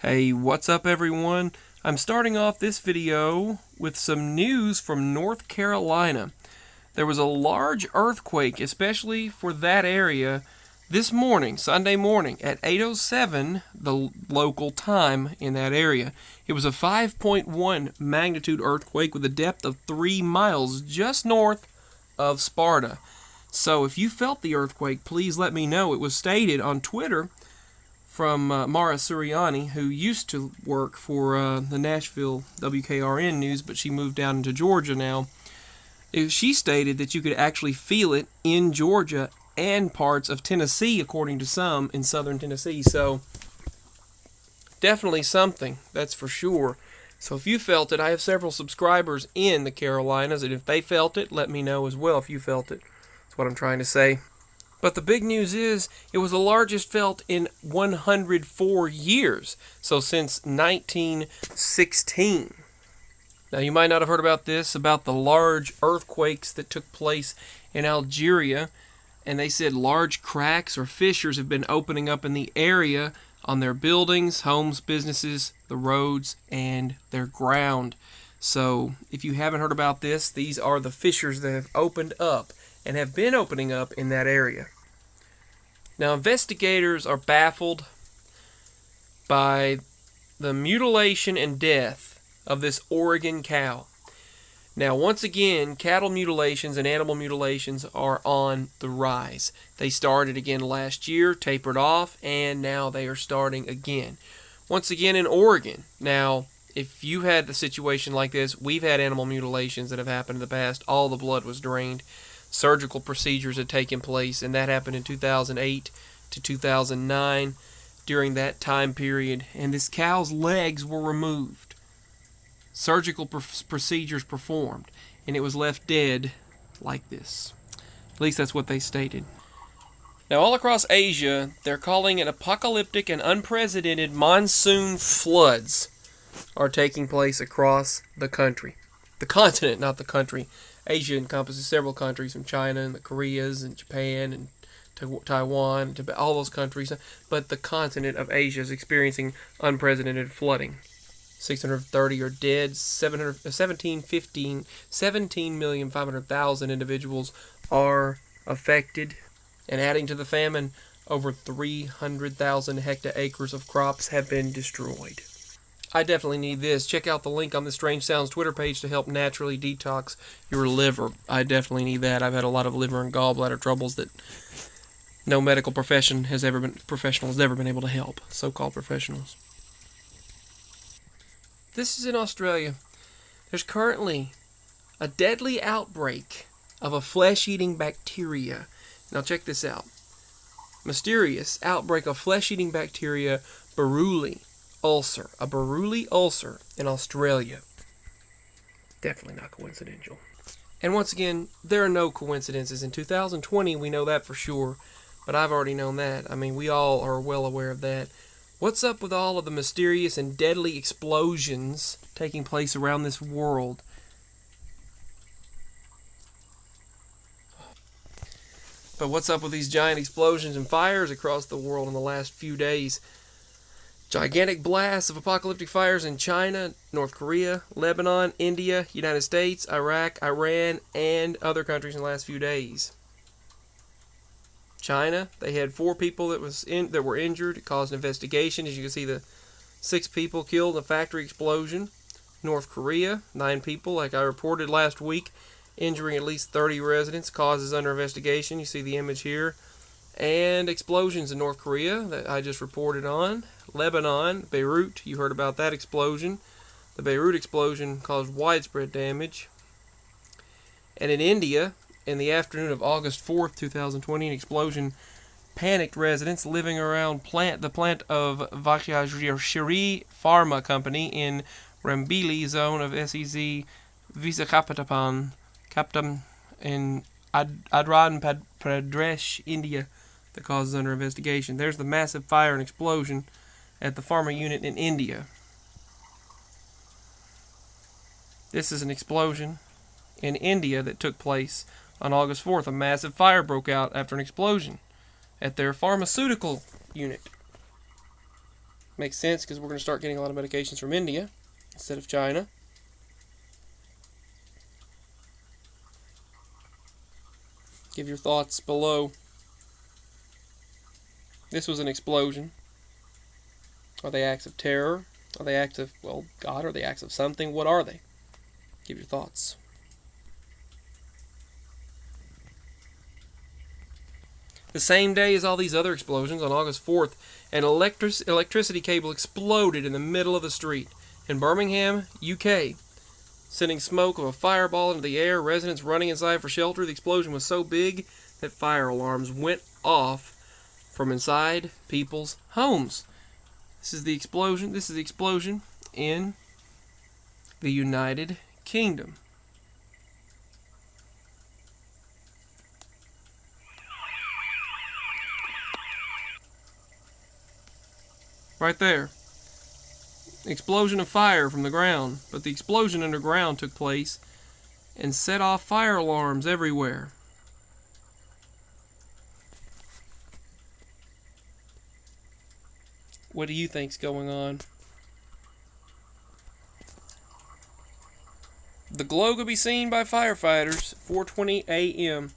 Hey, what's up everyone? I'm starting off this video with some news from North Carolina. There was a large earthquake, especially for that area, this morning, Sunday morning, at 8:07, the local time in that area. It was a 5.1 magnitude earthquake with a depth of 3 miles just north of Sparta. So if you felt the earthquake, please let me know. It was stated on Twitter from Mara Suriani, who used to work for the Nashville WKRN News, but she moved down into Georgia now. She stated that you could actually feel it in Georgia and parts of Tennessee, according to some, in southern Tennessee. So, definitely something, that's for sure. So if you felt it, I have several subscribers in the Carolinas, and if they felt it, let me know as well if you felt it. That's what I'm trying to say. But the big news is it was the largest felt in 104 years, so since 1916. Now, you might not have heard about this, about the large earthquakes that took place in Algeria, and they said large cracks or fissures have been opening up in the area on their buildings, homes, businesses, the roads, and their ground. So, if you haven't heard about this, these are the fissures that have opened up and have been opening up in that area. Now, investigators are baffled by the mutilation and death of this Oregon cow. Now, once again, cattle mutilations and animal mutilations are on the rise. They started again last year, tapered off, and now they are starting again. Once again in Oregon. Now, if you had the situation like this, we've had animal mutilations that have happened in the past. All the blood was drained. Surgical procedures had taken place, and that happened in 2008 to 2009 during that time period. And this cow's legs were removed. Surgical procedures performed, and it was left dead like this. At least that's what they stated. Now, all across Asia, they're calling it apocalyptic and unprecedented monsoon floods are taking place across the country. The continent, not the country. Asia encompasses several countries, from China and the Koreas and Japan and Taiwan, all those countries. But the continent of Asia is experiencing unprecedented flooding. 630 are dead. 17,500,000 individuals are affected. And adding to the famine, over 300,000 hectares of crops have been destroyed. I definitely need this. Check out the link on the Strange Sounds Twitter page to help naturally detox your liver. I definitely need that. I've had a lot of liver and gallbladder troubles that no medical professional has ever been able to help. So-called professionals. This is in Australia. There's currently a deadly outbreak of a flesh-eating bacteria. Now check this out. Mysterious outbreak of flesh-eating bacteria Buruli ulcer. A Buruli ulcer in Australia. Definitely not coincidental. And once again, there are no coincidences. In 2020, we know that for sure. But I've already known that. I mean, we all are well aware of that. What's up with all of the mysterious and deadly explosions taking place around this world? But what's up with these giant explosions and fires across the world in the last few days? Gigantic blasts of apocalyptic fires in China, North Korea, Lebanon, India, United States, Iraq, Iran, and other countries in the last few days. China, they had 4 people that were injured. It caused an investigation. As you can see, the 6 people killed in a factory explosion. North Korea, 9 people, like I reported last week, injuring at least 30 residents. Causes under investigation. You see the image here. And explosions in North Korea that I just reported on. Lebanon, Beirut, you heard about that explosion. The Beirut explosion caused widespread damage. And in India, in the afternoon of August 4th, 2020, an explosion panicked residents living around the plant of Vajrashri Pharma Company in Rambili zone of SEZ Visakhapatnam in Andhra Pradesh, India, that causes under investigation. There's the massive fire and explosion at the pharma unit in India. This is an explosion in India that took place on August 4th. A massive fire broke out after an explosion at their pharmaceutical unit. Makes sense because we're going to start getting a lot of medications from India instead of China. Give your thoughts below. This was an explosion. Are they acts of terror? Are they acts of, well, God? Are they acts of something? What are they? Give your thoughts. The same day as all these other explosions, on August 4th, an electricity cable exploded in the middle of the street in Birmingham, UK, sending smoke of a fireball into the air, residents running inside for shelter. The explosion was so big that fire alarms went off from inside people's homes. This is the explosion in the United Kingdom. Right there. Explosion of fire from the ground, but the explosion underground took place and set off fire alarms everywhere. What do you think's going on? The glow could be seen by firefighters, 4:20 a.m.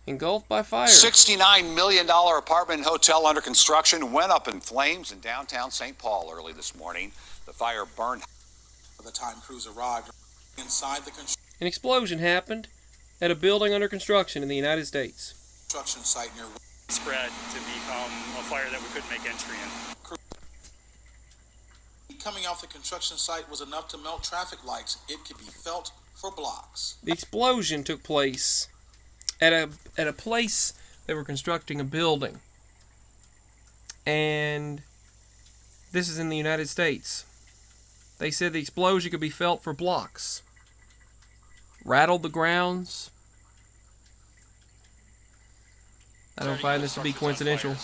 Engulfed by fire. $69 million apartment and hotel under construction went up in flames in downtown St. Paul early this morning. The fire burned. By the time crews arrived inside the An explosion happened at a building under construction in the United States. Construction site near spread to become a fire that we couldn't make entry in. Coming off the construction site was enough to melt traffic lights. It could be felt for blocks. The explosion took place at a place they were constructing a building. And this is in the United States. They said the explosion could be felt for blocks. Rattled the grounds. I don't find this to be coincidental.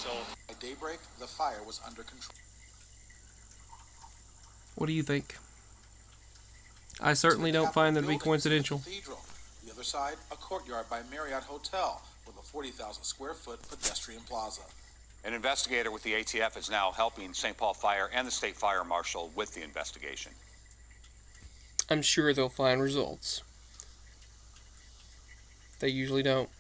By daybreak, the fire was under control. What do you think? I certainly don't find that to be coincidental. Cathedral. The other side, a courtyard by Marriott Hotel with a 40,000 square foot pedestrian plaza. An investigator with the ATF is now helping St. Paul Fire and the State Fire Marshal with the investigation. I'm sure they'll find results. They usually don't.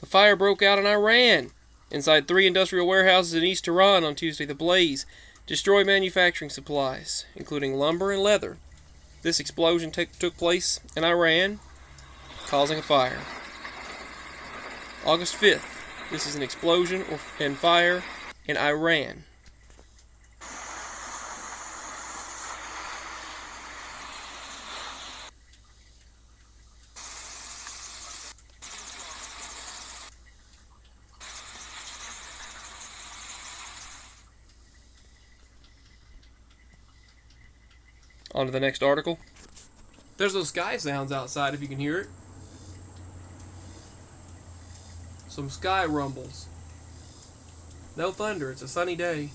The fire broke out in Iran, inside 3 industrial warehouses in East Tehran on Tuesday. The blaze destroyed manufacturing supplies, including lumber and leather. This explosion took place in Iran, causing a fire. August 5th, this is an explosion and fire in Iran. On to the next article. There's those sky sounds outside if you can hear it. Some sky rumbles. No thunder, it's a sunny day.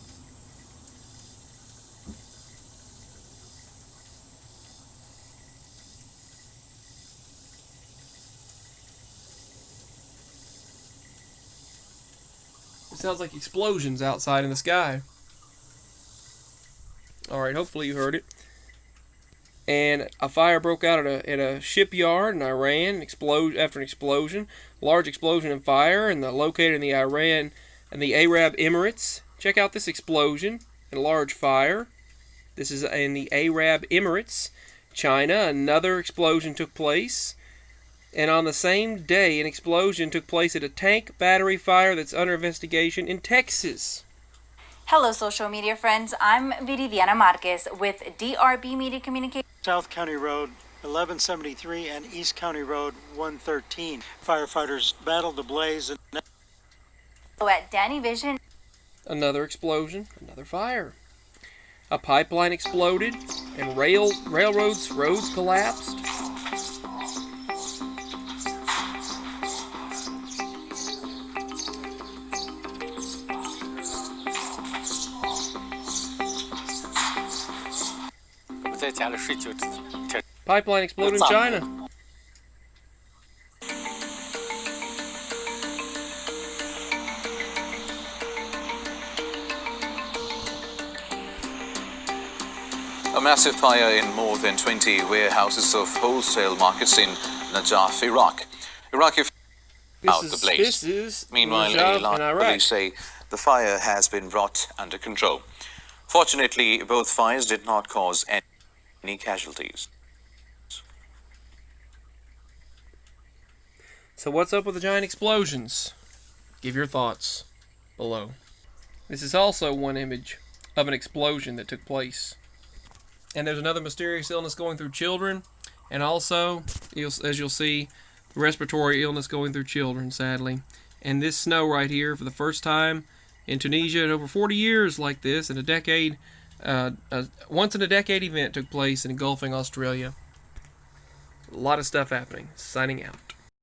It sounds like explosions outside in the sky. Alright, hopefully you heard it. And a fire broke out at a shipyard in Iran after an explosion. Large explosion and fire, and located in the Iran and the Arab Emirates. Check out this explosion and a large fire. This is in the Arab Emirates, China. Another explosion took place. And on the same day, an explosion took place at a tank battery fire that's under investigation in Texas. Hello, social media friends. I'm Viridiana Marquez with DRB Media Communications. South County Road 1173 and East County Road 113. Firefighters battled the blaze. At Danny Vision. Another explosion, another fire. A pipeline exploded and roads collapsed. Pipeline exploded in China. A massive fire in more than 20 warehouses of wholesale markets in Najaf, Iraq. Iraqi out the blaze. This is Meanwhile, Najaf Iraq in Iraq. police say the fire has been brought under control. Fortunately, both fires did not cause any casualties. So what's up with the giant explosions? Give your thoughts below. This is also one image of an explosion that took place. And there's another mysterious illness going through children, and also, as you'll see, respiratory illness going through children, sadly. And this snow right here, for the first time in Tunisia in over 40 years like this, in a decade, once in a decade event took place engulfing Australia. A lot of stuff happening. Signing out.